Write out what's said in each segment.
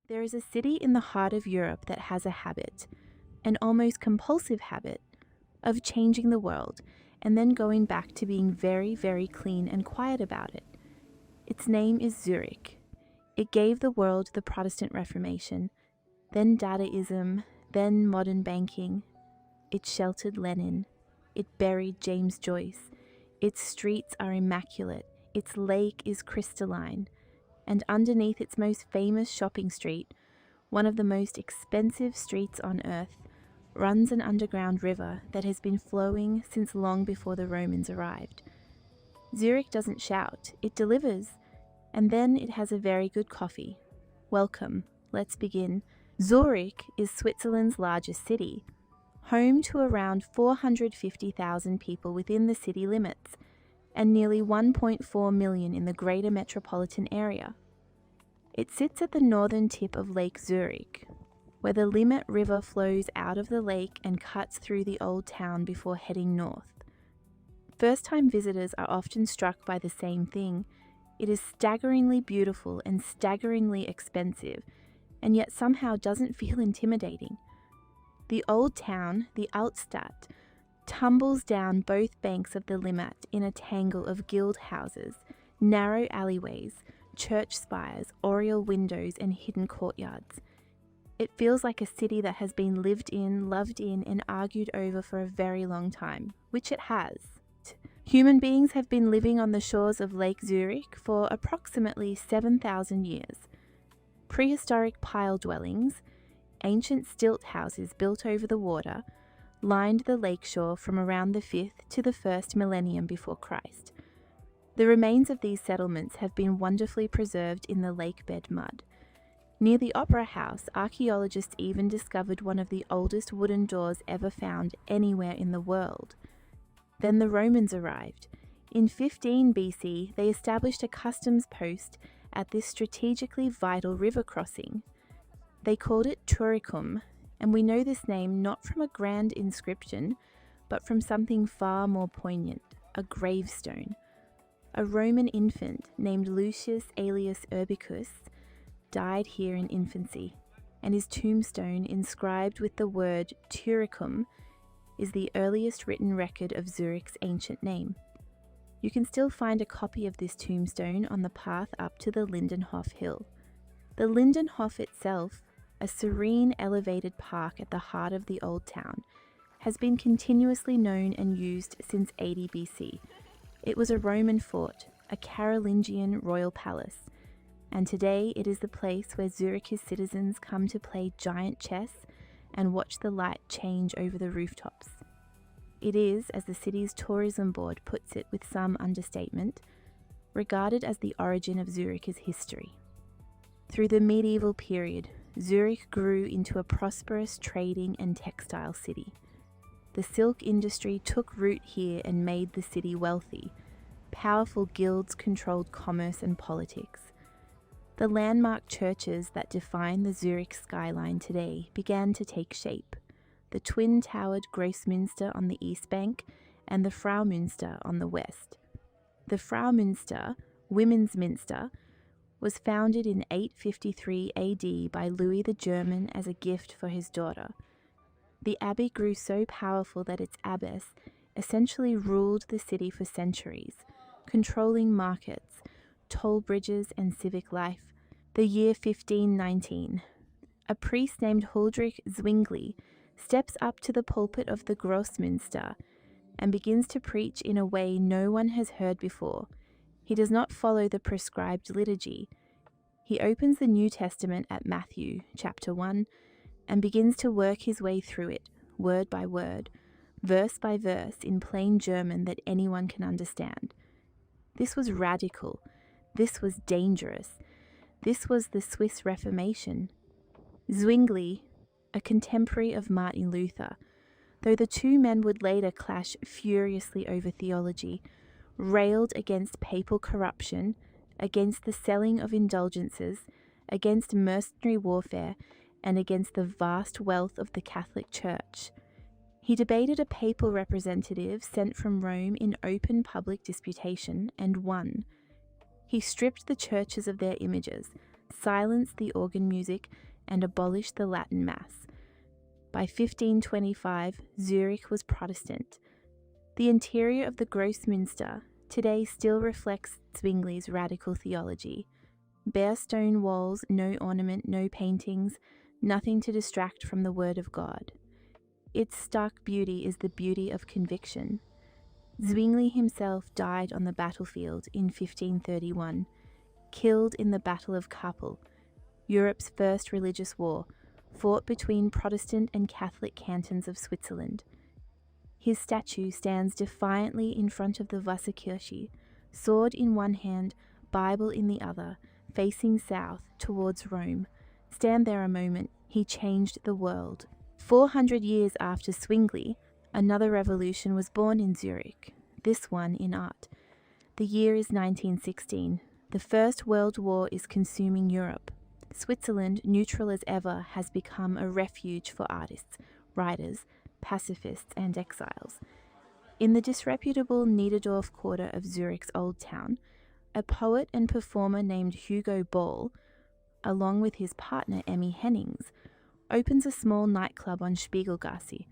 There is a city in the heart of Europe that has a habit, an almost compulsive habit, of changing the world and then going back to being very, very clean and quiet about it. Its name is Zürich. It gave the world the Protestant Reformation, then Dadaism, then modern banking. It sheltered Lenin. It buried James Joyce. Its streets are immaculate. Its lake is crystalline. And underneath its most famous shopping street, one of the most expensive streets on earth, runs an underground river that has been flowing since long before the Romans arrived. Zurich doesn't shout, it delivers. And then it has a very good coffee. Welcome, let's begin. Zurich is Switzerland's largest city, home to around 450,000 people within the city limits, and nearly 1.4 million in the greater metropolitan area. It sits at the northern tip of Lake Zurich, where the Limmat River flows out of the lake and cuts through the old town before heading north. First-time visitors are often struck by the same thing. It is staggeringly beautiful and staggeringly expensive, and yet somehow doesn't feel intimidating. The old town, the Altstadt, tumbles down both banks of the Limmat in a tangle of guild houses, narrow alleyways, church spires, oriel windows, and hidden courtyards. It feels like a city that has been lived in, loved in, and argued over for a very long time, which it has. Human beings have been living on the shores of Lake Zurich for approximately 7,000 years. Prehistoric pile dwellings, ancient stilt houses built over the water, lined the lakeshore from around the 5th to the 1st millennium before Christ. The remains of these settlements have been wonderfully preserved in the lake bed mud. Near the Opera House, archaeologists even discovered one of the oldest wooden doors ever found anywhere in the world. Then the Romans arrived. In 15 BC, they established a customs post at this strategically vital river crossing. They called it Turicum, and we know this name not from a grand inscription, but from something far more poignant, a gravestone. A Roman infant named Lucius Aelius Urbicus died here in infancy, and his tombstone, inscribed with the word Turicum, is the earliest written record of Zurich's ancient name. You can still find a copy of this tombstone on the path up to the Lindenhof hill. The Lindenhof itself, a serene elevated park at the heart of the old town, has been continuously known and used since 80 BC. It was a Roman fort, a Carolingian royal palace, and today it is the place where Zurich's citizens come to play giant chess and watch the light change over the rooftops. It is, as the city's tourism board puts it with some understatement, regarded as the origin of Zurich's history. Through the medieval period, Zurich grew into a prosperous trading and textile city. The silk industry took root here and made the city wealthy. Powerful guilds controlled commerce and politics. The landmark churches that define the Zurich skyline today began to take shape. The twin-towered Grossmünster on the east bank and the Fraumünster on the west. The Fraumünster, Women's Minster, was founded in 853 AD by Louis the German as a gift for his daughter. The abbey grew so powerful that its abbess essentially ruled the city for centuries, controlling markets, toll bridges, and civic life. The year 1519. A priest named Huldrych Zwingli steps up to the pulpit of the Grossmünster and begins to preach in a way no one has heard before. He does not follow the prescribed liturgy. He opens the New Testament at Matthew, chapter 1, and begins to work his way through it, word by word, verse by verse, in plain German that anyone can understand. This was radical. This was dangerous. This was the Swiss Reformation. Zwingli, a contemporary of Martin Luther, though the two men would later clash furiously over theology, railed against papal corruption, against the selling of indulgences, against mercenary warfare, and against the vast wealth of the Catholic Church. He debated a papal representative sent from Rome in open public disputation and won. He stripped the churches of their images, silenced the organ music, and abolished the Latin Mass. By 1525, Zürich was Protestant. The interior of the Grossmünster today still reflects Zwingli's radical theology. Bare stone walls, no ornament, no paintings, nothing to distract from the Word of God. Its stark beauty is the beauty of conviction. Zwingli himself died on the battlefield in 1531, killed in the Battle of Kappel, Europe's first religious war, fought between Protestant and Catholic cantons of Switzerland. His statue stands defiantly in front of the Wasserkirche, sword in one hand, Bible in the other, facing south towards Rome. Stand there a moment, he changed the world. 400 years after Zwingli, another revolution was born in Zürich, this one in art. The year is 1916. The First World War is consuming Europe. Switzerland, neutral as ever, has become a refuge for artists, writers, pacifists, and exiles. In the disreputable Niederdorf quarter of Zürich's Old Town, a poet and performer named Hugo Ball, along with his partner Emmy Hennings, opens a small nightclub on Spiegelgasse.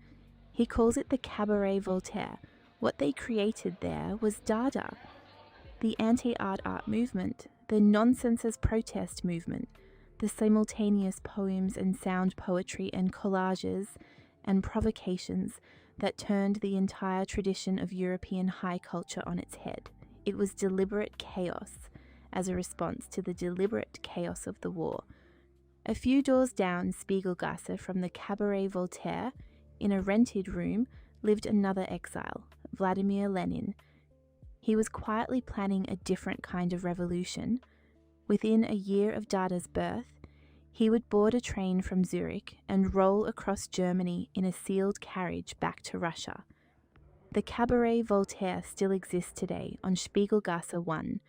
He calls it the Cabaret Voltaire. What they created there was Dada, the anti-art movement, the nonsense as protest movement, the simultaneous poems and sound poetry and collages and provocations that turned the entire tradition of European high culture on its head. It was deliberate chaos as a response to the deliberate chaos of the war. A few doors down Spiegelgasse from the Cabaret Voltaire, in a rented room, lived another exile, Vladimir Lenin. He was quietly planning a different kind of revolution. Within a year of Dada's birth, he would board a train from Zurich and roll across Germany in a sealed carriage back to Russia. The Cabaret Voltaire still exists today on Spiegelgasse 1.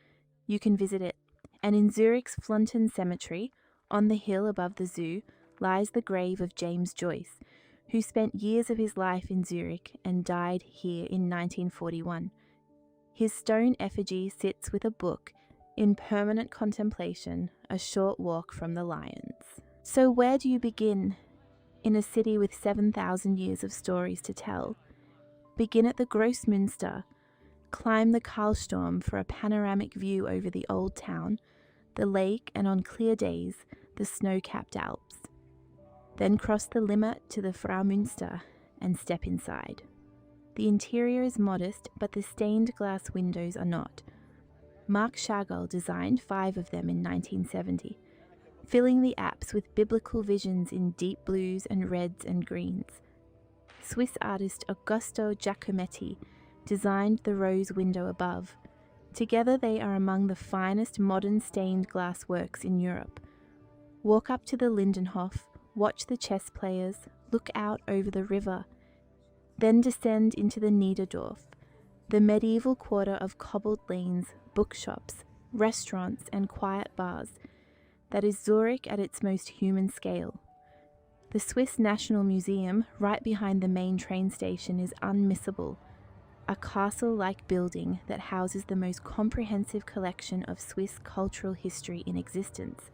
You can visit it. And in Zurich's Flunton Cemetery, on the hill above the zoo, lies the grave of James Joyce, who spent years of his life in Zurich and died here in 1941. His stone effigy sits with a book in permanent contemplation, a short walk from the lions. So where do you begin? In a city with 7,000 years of stories to tell. Begin at the Grossmünster. Climb the Karlsturm for a panoramic view over the old town, the lake, and on clear days, the snow-capped Alps. Then cross the Limmat to the Fraumünster and step inside. The interior is modest, but the stained glass windows are not. Marc Chagall designed 5 of them in 1970, filling the apse with biblical visions in deep blues and reds and greens. Swiss artist Augusto Giacometti designed the rose window above. Together they are among the finest modern stained glass works in Europe. Walk up to the Lindenhof, watch the chess players, look out over the river, then descend into the Niederdorf, the medieval quarter of cobbled lanes, bookshops, restaurants, and quiet bars that is Zurich at its most human scale. The Swiss National Museum, right behind the main train station, is unmissable, a castle-like building that houses the most comprehensive collection of Swiss cultural history in existence,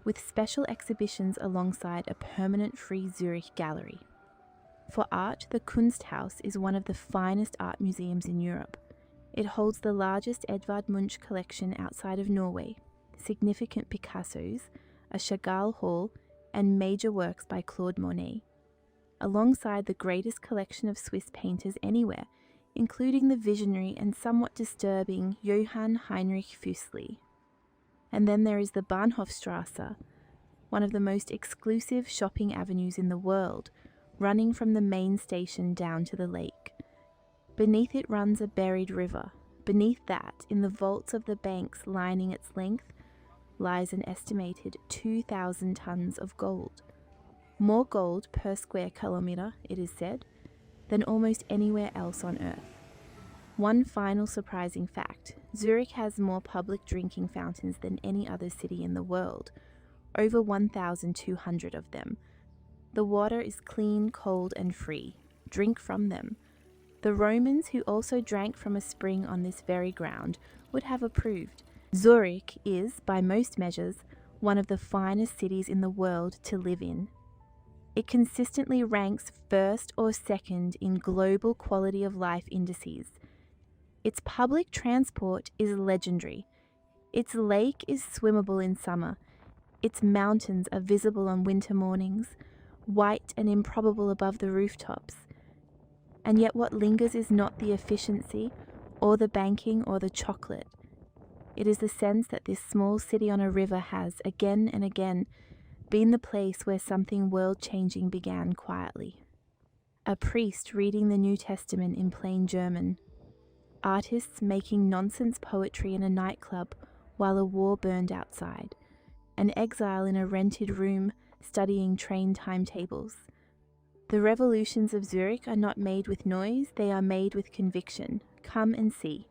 with special exhibitions alongside a permanent free Zurich gallery. For art, the Kunsthaus is one of the finest art museums in Europe. It holds the largest Edvard Munch collection outside of Norway, significant Picassos, a Chagall Hall, and major works by Claude Monet, alongside the greatest collection of Swiss painters anywhere, including the visionary and somewhat disturbing Johann Heinrich Füssli. And then there is the Bahnhofstrasse, one of the most exclusive shopping avenues in the world, running from the main station down to the lake. Beneath it runs a buried river. Beneath that, in the vaults of the banks lining its length, lies an estimated 2,000 tons of gold. More gold per square kilometre, it is said, than almost anywhere else on Earth. One final surprising fact: Zurich has more public drinking fountains than any other city in the world, over 1,200 of them. The water is clean, cold, and free. Drink from them. The Romans, who also drank from a spring on this very ground, would have approved. Zurich is, by most measures, one of the finest cities in the world to live in. It consistently ranks first or second in global quality of life indices. Its public transport is legendary. Its lake is swimmable in summer. Its mountains are visible on winter mornings, white and improbable above the rooftops. And yet what lingers is not the efficiency, or the banking, or the chocolate. It is the sense that this small city on a river has, again and again, been the place where something world-changing began quietly. A priest reading the New Testament in plain German. Artists making nonsense poetry in a nightclub while a war burned outside. An exile in a rented room studying train timetables. The revolutions of Zürich are not made with noise, they are made with conviction. Come and see.